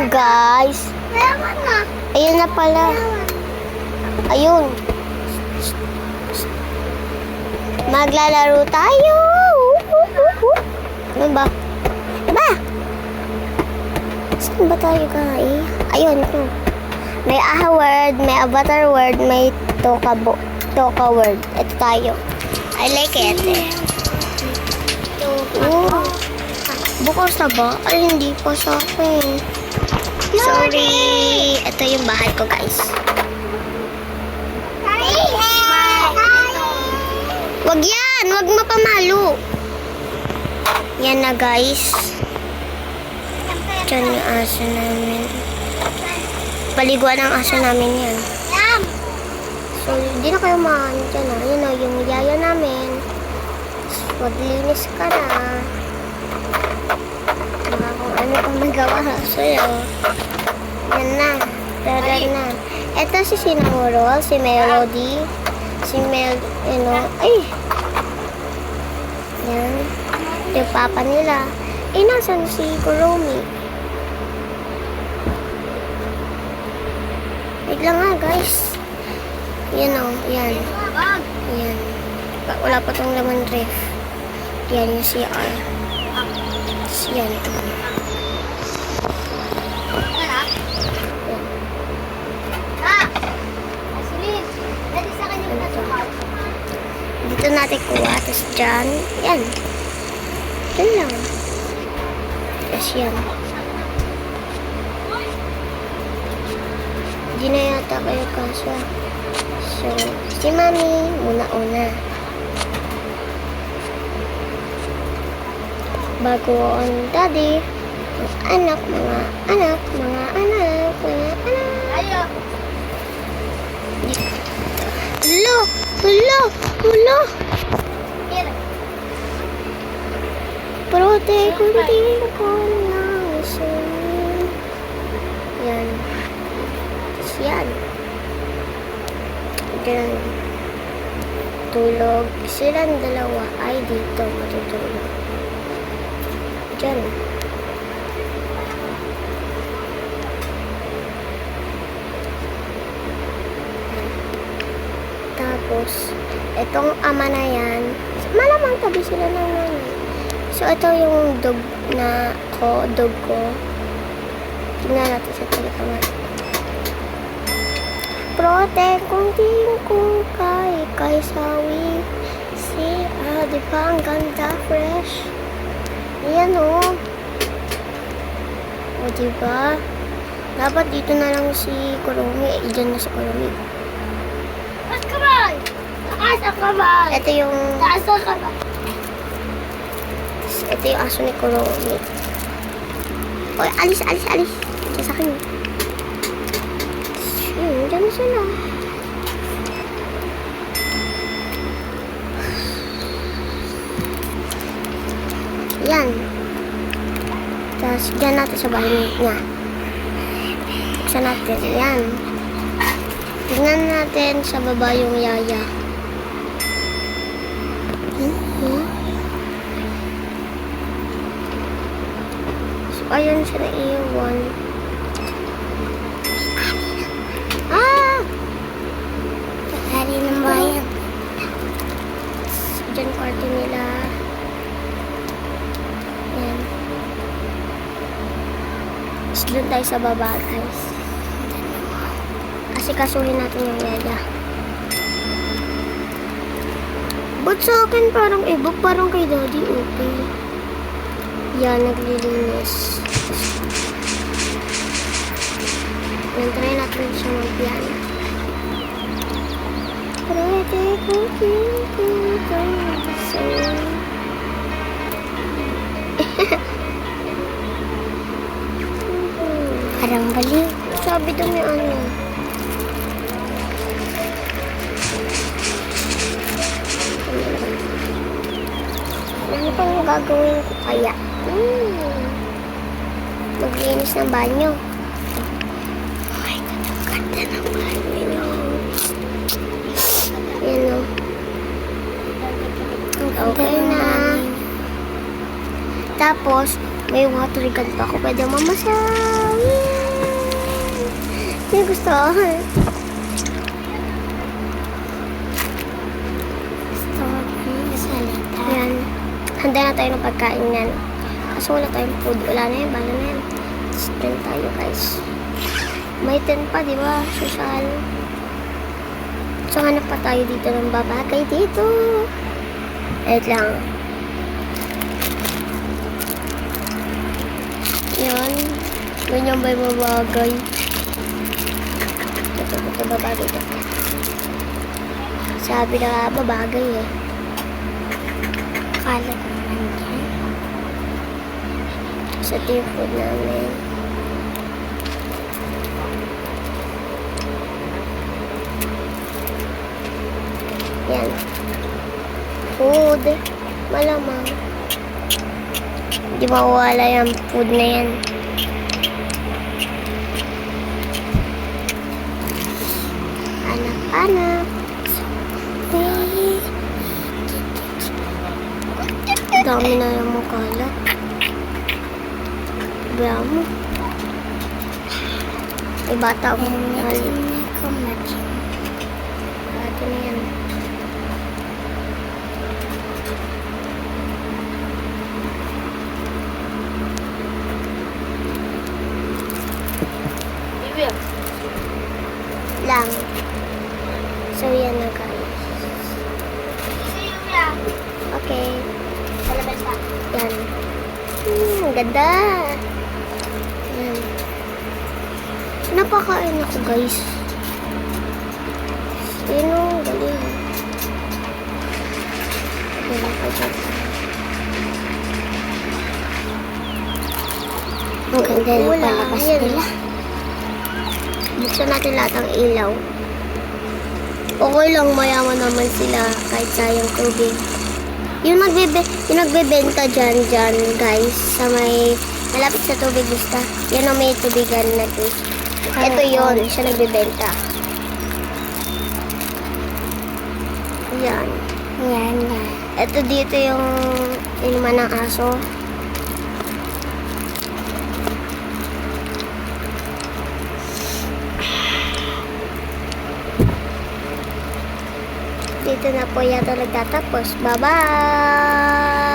Ayun, guys. Ayun na pala. Ayun. Maglalaro tayo. Ano ba? Diba? Saan ba tayo, guys? Ayun, ito. May aha word, may avatar word, may toka word. Ito tayo. I like it. Bukas na ba? Ay, hindi pa sa akin. Sorry. Ito yung bahay ko, guys. Wag yan! Wag mapamalo. Yan na, guys. Diyan yung aso namin. Paliguan ng aso namin yan. So, hindi na kayo maano dyan, ha. Yun o, yung yaya namin. Maglinis ka na. Baka kung ano pang magawa sa'yo. Yan na. Tara na. Ito si Sinamuro, si Melody, si ay! Yan. Yung papa nila. Eh, nasan si Kuromi? Wait lang nga, guys. Yan o, yan. Yan. Wala pa tong laman ref. Yan yung CR. Yan. Dito natin kuha. Tapos dyan. Yan. Yan lang. Tapos yan. Hindi na yata kayo kasya. So, si Mami muna-una. Bago ang Daddy, mga anak. Hulo! Protect ko lang sa'yo. Yan. Yan. Diyan. Tulog. Silang dalawa ay dito matutulog. Diyan. Tapos, itong ama na yan, malamang tabi sila ng nanay. So, ito yung dog ko. Tingnan natin sa telekamera. Protect kung kay sawi. Si, di ba ang ganda, fresh? Ayan o. O, diba? Dapat dito na lang si Kuromi. Diyan na si Kuromi. Taas kamay! Taas ang kamay! Ito yung... Taas ang kamay! Ito yung aso ni Kuromi. O, alis! Diyan sa akin. Diyan na sila. Yan. Tapos, dyan natin sa bahay niya. Buksan natin. Yan. Tingnan natin sa baba yung yaya. So, ayun siya na iwan. Hari ng bayan. Diyan kwarto nila. Yan. Tapos doon tayo sa baba, guys. Kasi kasuhin natin yung yaya. Ba't sa akin parang iba? Parang kay Daddy okay. Yan, naglilinis. Yan, try natin siya mag-piano. Parang baliw. Sabi daw may ano. Ano pang gagawin ko kaya? Maglinis ng banyo. Ay, ganda ng banyo. Yan o. Okay na. Tapos, may water gun pa ako. Pwede mamasaw. Hindi gusto ko. Gusto ko salita. Yan. Handa na tayo ng pagkain yan. Kaso wala tayong food. Wala na yan. Bala na yan. Spend tayo guys. May 10 pa, di ba? Social. So, hanap pa tayo dito ng babagay dito. Wait lang. Yan. Ganyan ba yung babagay? Ito babagay ito. Sabi na nga babagay eh. Akala ko naman yan. Sa team food namin. Yan. Food. Malamang. Hindi mawala yung food na yan. Anak-anak. Dami na yung mukala. Baya mo. Ay, bata mo. Bata na yan. Lang. So, yan na guys. Okay. Yan. Ang ganda. Yan. Napakain ako guys. Sino? Galing. Yan ako dyan. Ang ganda ng palabas nila. Buksan natin lahat ng ilaw. Okay lang, mayaman naman sila kahit sayang tubig. Yung nagbebenta dyan, guys, sa may malapit sa tubig basta. Yan ang may tubigan na to. Ito yun, siya nagbebenta. Yan. Yan. Ito dito yung inuman ng aso. Dito na po yata nagtatapos. Bye-bye!